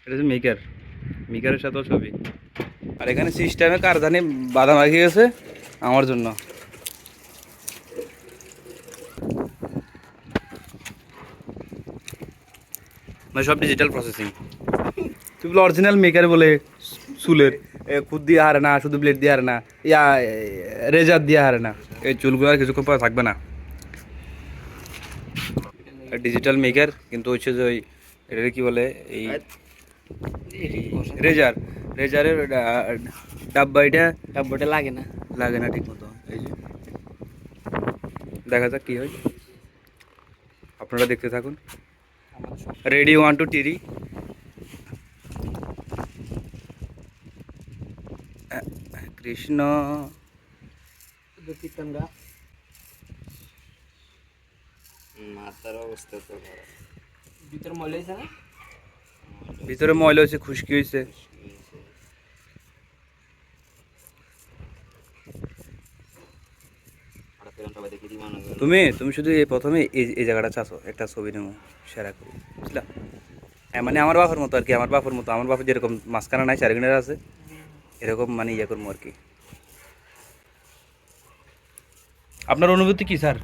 এটা হচ্ছে মেকার, মেকারের সাথেও ছবি। আর এখানে সিস্টেমে কারদানি বাদাম রাখি গেছে আমার জন্য। মানে সব ডিজিটাল প্রসেসিং। তুই বলে অরিজিনাল মেকার বলে চুলের খুদ দিয়ে হারে না, শুধু ব্লেড দিয়ে হারে না, ইয়া রেজার দিয়ে হারে না, এই চুলগুলো আর কিছুক্ষণ পরে থাকবে না। ডিজিটাল মেকার কিন্তু হচ্ছে যে ওই এটা কি বলে এই রেজার, রেজারের ডাব্বাটা লাগে না। লাগে না ঠিক মতো। এই যে দেখা যাক কি হয়, আপনারা দেখতে থাকুন। রেডি 1 2 3। কৃষ্ণ মাথার অবস্থা তো ভিতরে ময়লা হয়েছে না? ভিতরে ময়লা হয়েছে, খুশকি হয়েছে। তুমি তুমি শুধু এই প্রথমে এই জায়গাটা চাচ্ছ একটা ছবি নেবো সেরা করি, বুঝলা? হ্যাঁ মানে আমার বাপের মতো আর কি, আমার বাপের মতো, আমার বাপের যেরকম মাঝখানা নাই চারগিনার আছে এরকম মানে ইয়ে করবো আর কি। আপনার অনুভূতি কি স্যার?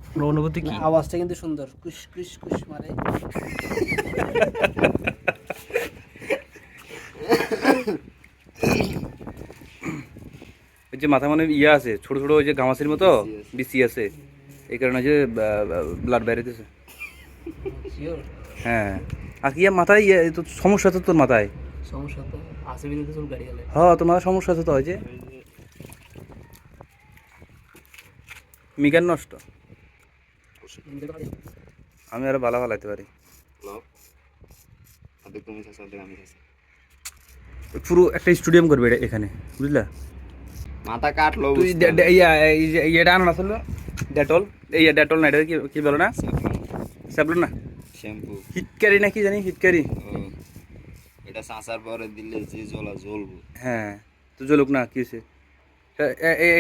আপনার অনুভূতি কি? আওয়াজটা কিন্তু সুন্দর, কুশ কুশ কুশ মারে। ওই যে মাথা মানে ইয়ে আছে ছোট ছোট, ওই যে গামাসির মতো বিসি আছে, এই কারণে যে ব্লাড বাইরেতেছে। হ্যাঁ আর কি মাথায় ইয়ে তো সমস্যা তো তোর মাথায়, সমস্যা তো আছে বিন্দু চুল গাড়ি গেলে। হ্যাঁ তোর মাথায় সমস্যা আছে তো, হয় যে মিগান নষ্ট। আমি আরো ভালো ভালাইতে পারি। পুরো একটা স্টুডিয়াম করবে এটা এখানে, বুঝলা? মাথা কাটলো তুই ইয়েটা আনো না আসলে ডেটল, এই ডেটল না, এটা কি কি বলো না, স্যাবলন না, শ্যাম্পু হিটকারি না কি জানি, হিটকারি। এটা সাঁচার পরে দিলে যে জ্বলা জ্বলবো। হ্যাঁ তো জ্বলুক না, কি হয়েছে?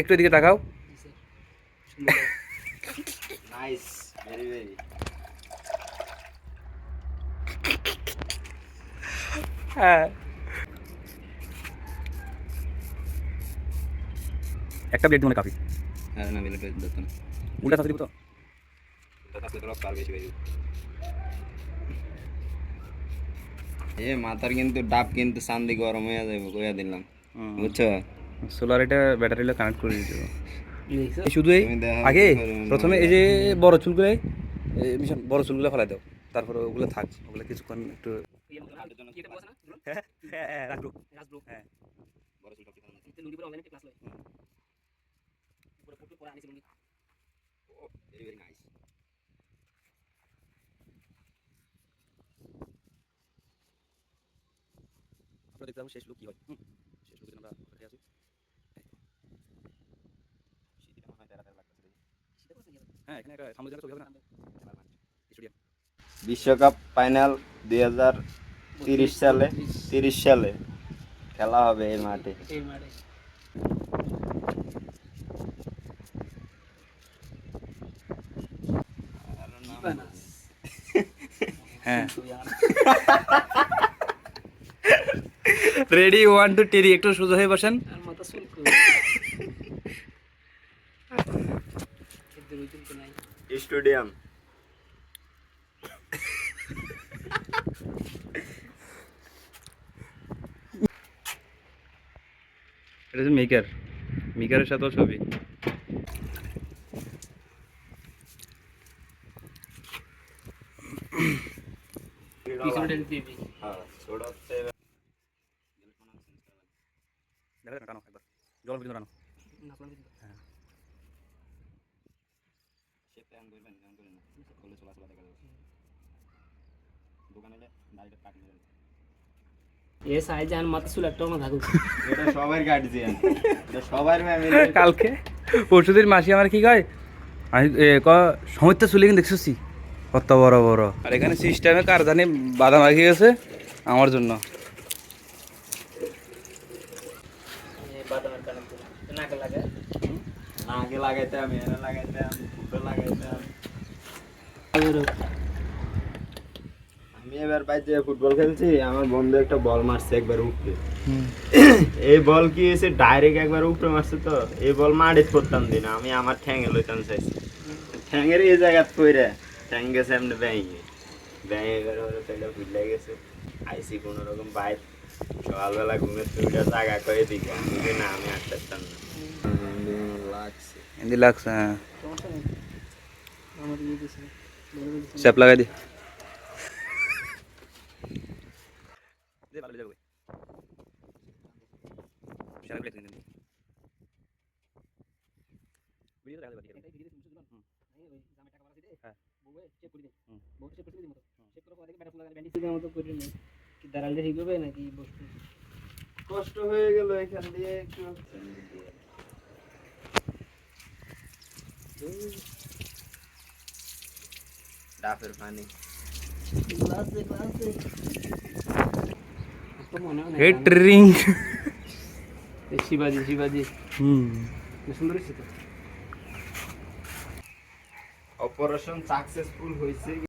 একটু এদিকে তাকাও। Nice, very very. হ্যাঁ একটা প্লেট মানে কাফি। হ্যাঁ না মিলে দিত না, উল্টা থাকতে দিব তো। এটা থাকলে তো আর বেশি বেশি। এ মাথার কিন্তু ডাব কিন্তু সান্দি গরম হয়ে যাবে, কইয়া দিলাম, বুঝছো? সোলার এটা ব্যাটারিটা কানেক্ট করে দিতে হবে। শুধু এই আগে প্রথমে এই যে বড় চুলগুলো, বড় চুলগুলো ফেলাই দাও, তারপরে ওগুলো থাক, ওগুলো কিছুক্ষণ একটু আমরা দেখতে শেষ লুক কি হয়। শেষ লুকে আমরা আছি। হ্যাঁ এখানে একটা সামনে ছবি হবে না? স্টুডিয়াম বিশ্বকাপ ফাইনাল 2030 সালে খেলা হবে এই মাঠে। হ্যাঁ রেডি 1 2 3, একটু সোজা হয়ে বসেন। স্টেডিয়াম এটা হচ্ছে মেকার, মেকারের সাথেও ছবি। টানো একবার, জল পর্যন্ত টানো। কালকে পরশুদিন মাসি আমার কি কয়, আমি সমস্ত চুলে কিন্তু দেখছি কত বড় বড়। আর এখানে সিস্টেমে কারদানি বাদাম রাখি গেছে আমার জন্য। নাকে লাগাইতাম, এনে লাগাইতাম, ফুটো লাগাইতাম। আমি এবার বাইরে ফুটবল খেলছি, আমার বন্ধু একটা বল মারছে একবার উপরে। এই বল কি হয়েছে, ডাইরেক্ট একবার উপরে মারছে, তো এই বল মারিত করতাম দিন আমি আমার ঠ্যাঙে লইতাম চাইছি, ঠ্যাঙের এই জায়গা কইরে ঠ্যাং গেছে এমনি ব্যাঙে ব্যাঙে এবার ওরা পেলে ভুলে গেছে। আইসি কোনো রকম বাইর, সকালবেলা ঘুমের তুমিটা জায়গা করে দিকে আমি যে না আমি আর পারতাম না, লাগছে। হিন্দি লাগছে, হ্যাঁ স্যাপ লাগাই দি। কষ্ট হয়ে গেল এখান দিয়ে একটু। ডাবের পানি হেটরিং শিবাজি শিবাজি সুন্দর ছিল। অপারেশন সাকসেসফুল হয়েছে।